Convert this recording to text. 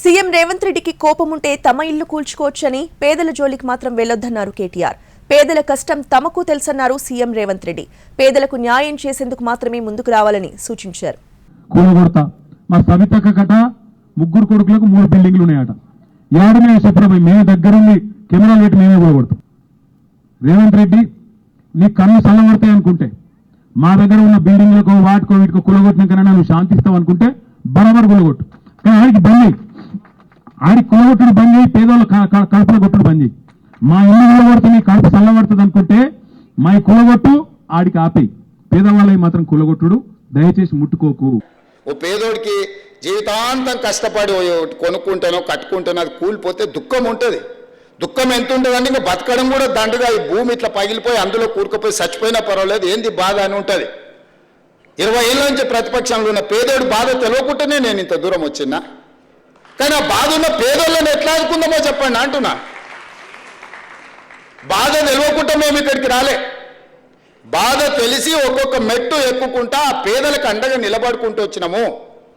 CM Revanth రెడ్డికి కోపముంటే తమ ఇల్లు కూల్చుకోవచ్చని పేదల జోలికి మాత్రం వెళ్లొద్దన్నారు కేటీఆర్. పేదల కష్టం తమకు తెలుసన్నారు సీఎం రేవంత్ రెడ్డి. పేదలకు న్యాయం చేసేందుకు మాత్రమే ముందుకు రావాలని సూచించారు. మా సవితక్క కట ముగ్గురు కొడుకులకు 3 బిల్డింగ్లు ఉన్నాయట. యాడనే సుప్రభై మేము దగ్గరుండి కెమెరాలు పెట్టి మేమే కూడగొడతాం. రేవంత్ రెడ్డి నీ కన్ను చల్లబడతాయి అనుకుంటే మా దగ్గర ఉన్న బిల్డింగ్లకు వాటికో వీటికో కూలగొట్టినాకైనా నువ్వు శాంతిస్తావు అనుకుంటే బరాబర్ కూలగొట్టు. కానీ ఆడికి బంద్ అయ్యి ఆడికి కూలగొట్టుడు బంద్ అయ్యి పేదోళ్ళ కడుపులో కొట్టుడు బంద్ అయ్యి మా ఇల్లు కూలగొడుతుంది కడుపు చల్లబడుతుంది అనుకుంటే మా కూలగొట్టు ఆడికి ఆపేయి. పేదవాళ్ళకి మాత్రం కూలగొట్టుడు దయచేసి ముట్టుకోకు. ఓ పేదోడికి జీవితాంతం కష్టపడి కొనుక్కుంటానో కట్టుకుంటానో అది కూలిపోతే దుఃఖం ఉంటుంది. దుఃఖం ఎంత ఉంటుందండి, ఇంకా బతకడం కూడా దండగా. ఈ భూమి ఇట్లా పగిలిపోయి అందులో కూరుకుపోయి చచ్చిపోయినా పర్వాలేదు, ఏంది బాధ అని ఉంటుంది. 20 ఏళ్ళ నుంచి ప్రతిపక్షంలో ఉన్న పేదోడు బాధ తెలియకుండానే నేను ఇంత దూరం వచ్చినా. కానీ ఆ బాధ ఉన్న పేదోళ్ళని ఎట్లా ఆదుకుందామో చెప్పండి అంటున్నా. బాధ తెలియకుండా మేము ఇక్కడికి రాలే. బాధ తెలిసి ఒక్కొక్క మెట్టు ఎక్కుకుంటా ఆ పేదలకు అండగా నిలబడుకుంటూ వచ్చినాము.